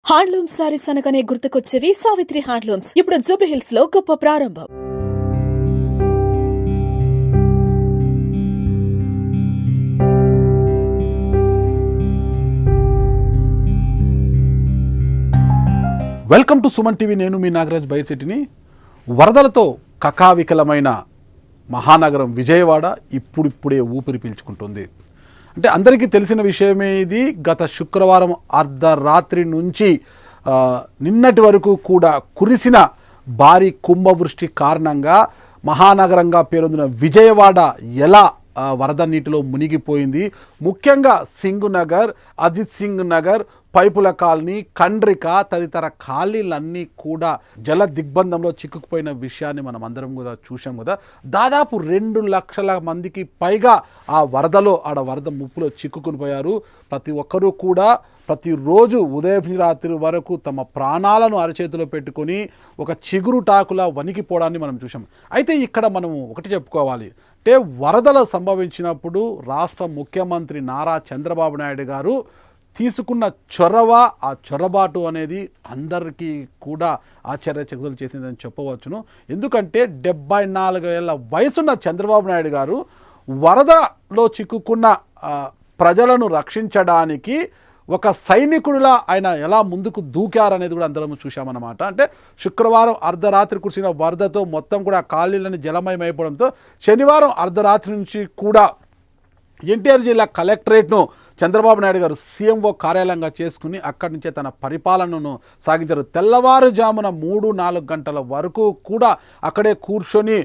Handloom saris అనగానే గుర్తుకొచ్చేవి Savitri handlooms. ఇప్పుడు జూబ్లీహిల్స్ లో గొప్ప ప్రారంభం. Welcome to Suman TV. నేను మీ నాగరాజ్ బైర్శెట్టిని. వరదలతో కకావికలమైన మహానగరం విజయవాడ ఇప్పుడిప్పుడే ఊపిరి పీల్చుకుంటుంది. అంటే అందరికీ తెలిసిన విషయమే ఇది. గత శుక్రవారం అర్ధరాత్రి నుంచి నిన్నటి వరకు కూడా కురిసిన భారీ కుంభవృష్టి కారణంగా మహానగరంగా పేరొందిన విజయవాడ ఎలా వరద నీటిలో మునిగిపోయింది. ముఖ్యంగా సింగ్ నగర్, అజిత్ సింగ్ నగర్, పైపుల కాలనీ, కండ్రిక తదితర కాలనీలన్నీ కూడా జల దిగ్బంధంలో చిక్కుకుపోయిన విషయాన్ని మనం అందరం కూడా చూసాం కదా. దాదాపు 2 లక్షల మందికి పైగా ఆ వరదలో వరద ముప్పులో చిక్కుకుని పోయారు. ప్రతి ఒక్కరూ కూడా ప్రతిరోజు ఉదయం రాత్రి వరకు తమ ప్రాణాలను అరచేతిలో పెట్టుకొని ఒక చిగురుటాకులా వణికిపోవడాన్ని మనం చూసాం. అయితే ఇక్కడ మనం ఒకటి చెప్పుకోవాలి. అంటే వరదలు సంభవించినప్పుడు రాష్ట్ర ముఖ్యమంత్రి నారా చంద్రబాబు నాయుడు గారు తీసుకున్న చొరవ, ఆ చొరబాటు అనేది అందరికీ కూడా ఆశ్చర్యచకితులు చేసిందని చెప్పవచ్చును. ఎందుకంటే 74 ఏళ్ల వయసున్న చంద్రబాబు నాయుడు గారు వరదలో చిక్కుకున్న ప్రజలను రక్షించడానికి ఒక సైనికుడిలా ఆయన ఎలా ముందుకు దూకారనేది కూడా అందరం చూశామన్నమాట. అంటే శుక్రవారం అర్ధరాత్రి కురిసిన వరదతో మొత్తం కూడా కాలనీలని జలమయమైపోవడంతో శనివారం అర్ధరాత్రి నుంచి కూడా ఎన్టీఆర్ జిల్లా కలెక్టరేట్ను చంద్రబాబు నాయుడు గారు సీఎంఓ కార్యాలయంగా చేసుకుని అక్కడి నుంచే తన పరిపాలనను సాగించారు. తెల్లవారుజామున 3-4 గంటల వరకు కూడా అక్కడే కూర్చొని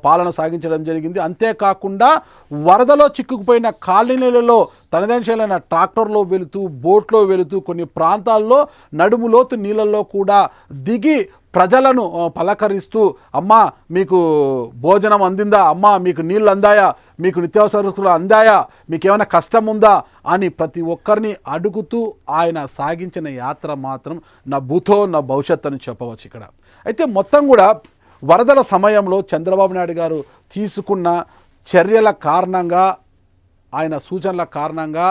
పాలన సాగించడం జరిగింది. అంతేకాకుండా వరదలో చిక్కుకుపోయిన కాలనీలలో తనదైన శైలైన ట్రాక్టర్లో వెళుతూ, బోట్లో వెళుతూ, కొన్ని ప్రాంతాల్లో నడుములోతు నీళ్ళల్లో కూడా దిగి ప్రజలను పలకరిస్తూ, అమ్మా మీకు భోజనం అందిందా, అమ్మా మీకు నీళ్ళు అందాయా, మీకు నిత్యావసరాలు అందాయా, మీకు ఏమైనా కష్టం ఉందా అని ప్రతి ఒక్కరిని అడుగుతూ ఆయన సాగించిన యాత్ర మాత్రం నా భూతో నా భవిష్యత్ అని చెప్పవచ్చు ఇక్కడ. అయితే మొత్తం కూడా వరదల సమయంలో చంద్రబాబు నాయుడు గారు తీసుకున్న చర్యల కారణంగా, ఆయన సూచనల కారణంగా,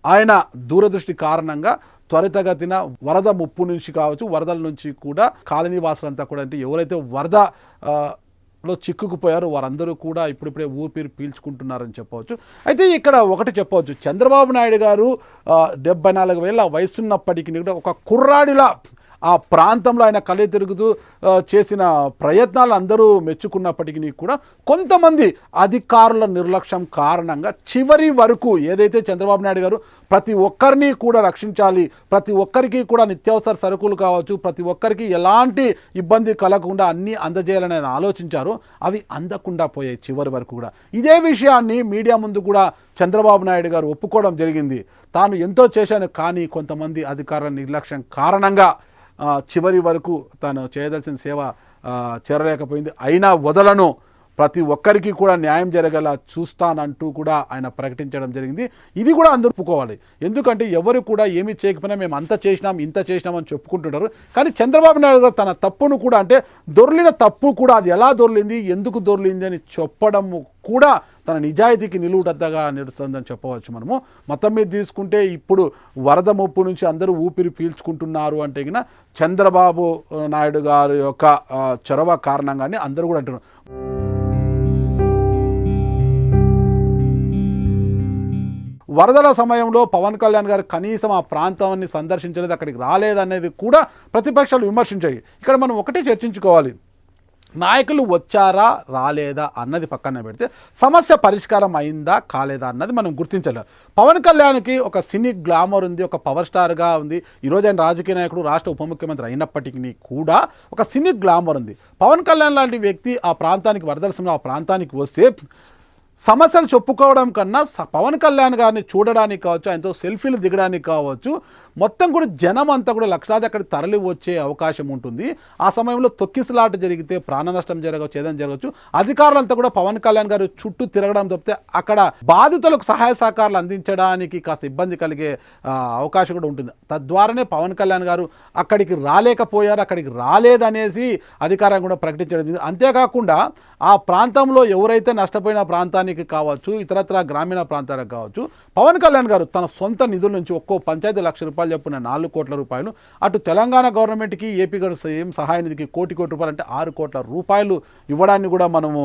ఆయన దూరదృష్టి కారణంగా త్వరితగతిన వరద ముప్పు నుంచి కావచ్చు, వరదల నుంచి కూడా కాలనీ వాసులంతా కూడా, అంటే ఎవరైతే వరదలో చిక్కుకుపోయారో వారందరూ కూడా ఇప్పుడిప్పుడే ఊపిరి పీల్చుకుంటున్నారని చెప్పవచ్చు. అయితే ఇక్కడ ఒకటి చెప్పవచ్చు, చంద్రబాబు నాయుడు గారు 74 ఏళ్ళ వయసున్నప్పటికీ కూడా ఒక కుర్రాడిలా ఆ ప్రాంతంలో ఆయన కళ్ళే తిరుగుతూ చేసిన ప్రయత్నాలు అందరూ మెచ్చుకున్నప్పటికీ కూడా కొంతమంది అధికారుల నిర్లక్ష్యం కారణంగా చివరి వరకు ఏదైతే చంద్రబాబు నాయుడు గారు ప్రతి ఒక్కరిని కూడా రక్షించాలి, ప్రతి ఒక్కరికి కూడా నిత్యావసర సరుకులు కావచ్చు, ప్రతి ఒక్కరికి ఎలాంటి ఇబ్బంది కలగకుండా అన్నీ అందజేయాలని ఆలోచించారు, అవి అందకుండా పోయాయి చివరి వరకు కూడా. ఇదే విషయాన్ని మీడియా ముందు కూడా చంద్రబాబు నాయుడు గారు ఒప్పుకోవడం జరిగింది. తాను ఎంతో చేశాను, కానీ కొంతమంది అధికారుల నిర్లక్ష్యం కారణంగా చివరి వరకు తాను చేయదలసిన సేవ చేరలేకపోయింది. అయినా వదలను, ప్రతి ఒక్కరికి కూడా న్యాయం జరగేలా చూస్తానంటూ కూడా ఆయన ప్రకటించడం జరిగింది. ఇది కూడా అందరూ ఒప్పుకోవాలి. ఎందుకంటే ఎవరు కూడా ఏమీ చేయకపోయినా మేము అంత చేసినాం, ఇంత చేసినామని చెప్పుకుంటుంటారు. కానీ చంద్రబాబు నాయుడు గారు తన తప్పును కూడా, అంటే దొర్లిన తప్పు కూడా, అది ఎలా దొర్లింది, ఎందుకు దొర్లింది అని చెప్పడం కూడా తన నిజాయితీకి నిలువుటద్దగా నిలుస్తుందని చెప్పవచ్చు. మనము మొత్తం మీద తీసుకుంటే ఇప్పుడు వరద ముప్పు నుంచి అందరూ ఊపిరి పీల్చుకుంటున్నారు అంటే గిన చంద్రబాబు నాయుడు గారి యొక్క చొరవ కారణంగానే అందరూ కూడా అంటున్నారు. వరదల సమయంలో పవన్ కళ్యాణ్ గారు కనీసం ఆ ప్రాంతాన్ని సందర్శించలేదు, అక్కడికి రాలేదనేది కూడా ప్రతిపక్షాలు విమర్శించాయి. ఇక్కడ మనం ఒకటే చర్చించుకోవాలి, నాయకులు వచ్చారా రాలేదా అన్నది పక్కన పెడితే సమస్య పరిష్కారం అయిందా కాలేదా అన్నది మనం గుర్తించలేదు. పవన్ కళ్యాణ్కి ఒక సినీ గ్లామర్ ఉంది, ఒక పవర్ స్టార్గా ఉంది. ఈరోజు ఆయన రాజకీయ నాయకుడు, రాష్ట్ర ఉప ముఖ్యమంత్రి అయినప్పటికీ కూడా ఒక సినీ గ్లామర్ ఉంది. పవన్ కళ్యాణ్ లాంటి వ్యక్తి ఆ ప్రాంతానికి, వరదల సమయంలో ఆ ప్రాంతానికి వస్తే సమస్యలు చెప్పుకోవడం కన్నా పవన్ కళ్యాణ్ గారిని చూడడానికి కావచ్చు, ఆయనతో సెల్ఫీలు దిగడానికి కావచ్చు, మొత్తం కూడా జనం అంతా కూడా లక్షలాది అక్కడ తరలి వచ్చే అవకాశం ఉంటుంది. ఆ సమయంలో తొక్కిసలాట జరిగితే ప్రాణ నష్టం జరగవచ్చు, ఏదైనా జరగవచ్చు. అధికారులంతా కూడా పవన్ కళ్యాణ్ గారు చుట్టూ తిరగడం తప్పితే అక్కడ బాధితులకు సహాయ సహకారాలు అందించడానికి కాస్త ఇబ్బంది కలిగే అవకాశం కూడా ఉంటుంది. తద్వారానే పవన్ కళ్యాణ్ గారు అక్కడికి రాలేకపోయారు, అక్కడికి రాలేదనేసి అధికారం కూడా ప్రకటించడం. అంతేకాకుండా ఆ ప్రాంతంలో ఎవరైతే నష్టపోయిన ప్రాంతానికి కావచ్చు, ఇతరత్ర గ్రామీణ ప్రాంతాలకు కావచ్చు, పవన్ కళ్యాణ్ గారు తన సొంత నిధుల నుంచి ఒక్కో పంచాయతీ ₹1,00,000 చొప్పున 4 కోట్ల రూపాయలు, అటు తెలంగాణ గవర్నమెంట్కి ఏపీ గారు సేమ్ సహాయ నిధికి కోటి రూపాయలు అంటే 6 కోట్ల రూపాయలు ఇవ్వడాన్ని కూడా మనము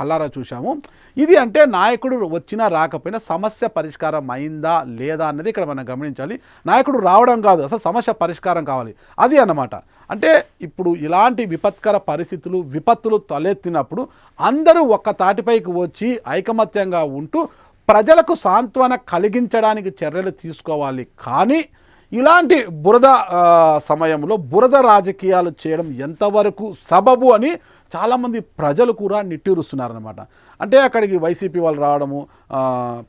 కల్లారా చూసాము. ఇది అంటే నాయకుడు వచ్చినా రాకపోయినా సమస్య పరిష్కారం అయిందా లేదా అన్నది ఇక్కడ మనం గమనించాలి. నాయకుడు రావడం కాదు, అసలు సమస్య పరిష్కారం కావాలి, అది అన్నమాట. అంటే ఇప్పుడు ఇలాంటి విపత్కర పరిస్థితులు, విపత్తులు తలెత్తినప్పుడు అందరూ ఒక్క తాటిపైకి వచ్చి ఐకమత్యంగా ఉంటూ ప్రజలకు సాంత్వన కలిగించడానికి చర్యలు తీసుకోవాలి. కానీ ఇలాంటి సమయంలో బురద రాజకీయాలు చేయడం ఎంతవరకు సబబు అని చాలామంది ప్రజలు కూడా నిట్టూరుస్తున్నారనమాట. అంటే అక్కడికి వైసీపీ వాళ్ళు రావడము,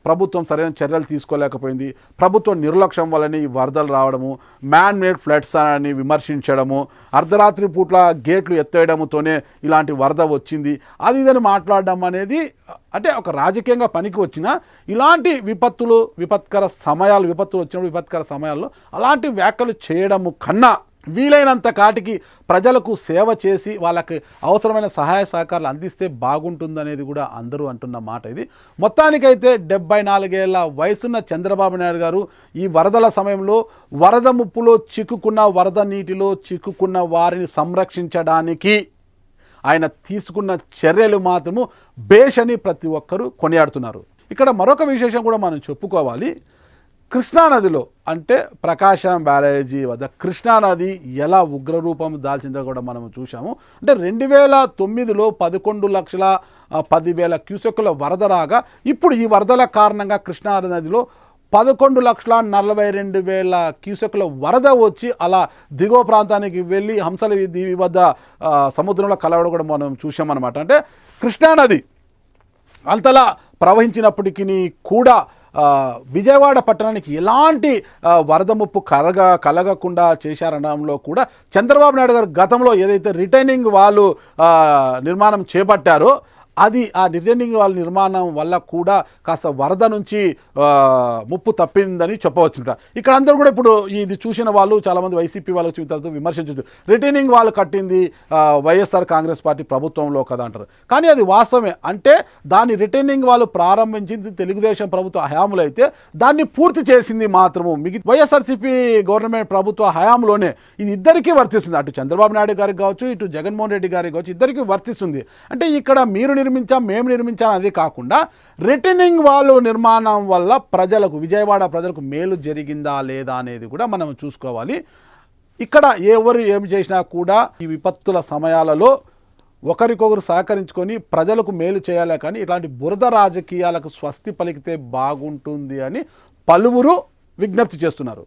ప్రభుత్వం సరైన చర్యలు తీసుకోలేకపోయింది, ప్రభుత్వం నిర్లక్ష్యం వల్లనే ఈ వరదలు రావడము, మ్యాన్ మేడ్ ఫ్లడ్స్ అని విమర్శించడము, అర్ధరాత్రి పూట్ల గేట్లు ఎత్తేయడంతోనే ఇలాంటి వరద వచ్చింది, అది ఇదని మాట్లాడడం అనేది అంటే ఒక రాజకీయంగా పనికి వచ్చిన ఇలాంటి విపత్తులు వచ్చినప్పుడు విపత్కర సమయాల్లో అలాంటి వ్యాఖ్యలు చేయడము కన్నా వీలైనంత కాటికి ప్రజలకు సేవ చేసి వాళ్ళకి అవసరమైన సహాయ సహకారాలు అందిస్తే బాగుంటుందనేది కూడా అందరూ అంటున్న మాట ఇది. మొత్తానికైతే 74 ఏళ్ల వయసున్న చంద్రబాబు నాయుడు గారు ఈ వరదల సమయంలో వరద ముప్పులో చిక్కుకున్న, వరద నీటిలో చిక్కుకున్న వారిని సంరక్షించడానికి ఆయన తీసుకున్న చర్యలు మాత్రము బేష్ అని ప్రతి ఒక్కరూ కొనియాడుతున్నారు. ఇక్కడ మరొక విశేషం కూడా మనం చెప్పుకోవాలి. కృష్ణానదిలో అంటే ప్రకాశం బ్యారేజీ వద్ద కృష్ణానది ఎలా ఉగ్రరూపం దాల్చిందో కూడా మనం చూసాము. అంటే 2009లో 11,10,000 క్యూసెక్కుల వరద రాగా ఇప్పుడు ఈ వరదల కారణంగా కృష్ణానదిలో 11,42,000 క్యూసెక్కుల వరద వచ్చి అలా దిగువ ప్రాంతానికి వెళ్ళి హంసల దీవి వద్ద సముద్రంలో కలవడం కూడా మనం చూసామన్నమాట. అంటే కృష్ణానది అంతలా ప్రవహించినప్పటికీ కూడా విజయవాడ పట్టణానికి ఎలాంటి వరద ముప్పు కలగకుండా చేశారనడంలో కూడా చంద్రబాబు నాయుడు గారు గతంలో ఏదైతే రిటైనింగ్ వాల్ నిర్మాణం చేపట్టారో అది ఆ రిటైనింగ్ వాల్ నిర్మాణం వల్ల కూడా కాస్త వరద నుంచి ముప్పు తప్పిందని చెప్పవచ్చు. ఇక్కడ అందరూ కూడా ఇప్పుడు ఇది చూసిన వాళ్ళు చాలామంది వైసీపీ వాళ్ళు చూసిన తర్వాత విమర్శించవచ్చు, రిటైనింగ్ వాల్ కట్టింది వైఎస్ఆర్ కాంగ్రెస్ పార్టీ ప్రభుత్వంలో కదా అంటారు. కానీ అది వాస్తవమే. అంటే దాని రిటైనింగ్ వాల్ ప్రారంభించింది తెలుగుదేశం ప్రభుత్వ హయాంలో అయితే దాన్ని పూర్తి చేసింది మాత్రము వైఎస్ఆర్సీపీ గవర్నమెంట్ ప్రభుత్వ హయాంలోనే. ఇది ఇద్దరికీ వర్తిస్తుంది, అటు చంద్రబాబు నాయుడు గారికి కావచ్చు, ఇటు జగన్మోహన్ రెడ్డి గారికి కావచ్చు, ఇద్దరికీ వర్తిస్తుంది. అంటే ఇక్కడ మీరు మేము నిర్మించాం అది కాకుండా రిటైనింగ్ వాల్ నిర్మాణం వల్ల ప్రజలకు, విజయవాడ ప్రజలకు మేలు జరిగిందా లేదా అనేది కూడా మనం చూసుకోవాలి. ఇక్కడ ఎవరు ఏమి చేసినా కూడా ఈ విపత్తుల సమయాలలో ఒకరికొకరు సహకరించుకొని ప్రజలకు మేలు చేయాలి. కానీ ఇలాంటి బురద రాజకీయాలకు స్వస్తి పలికితే బాగుంటుంది అని పలువురు విజ్ఞప్తి చేస్తున్నారు.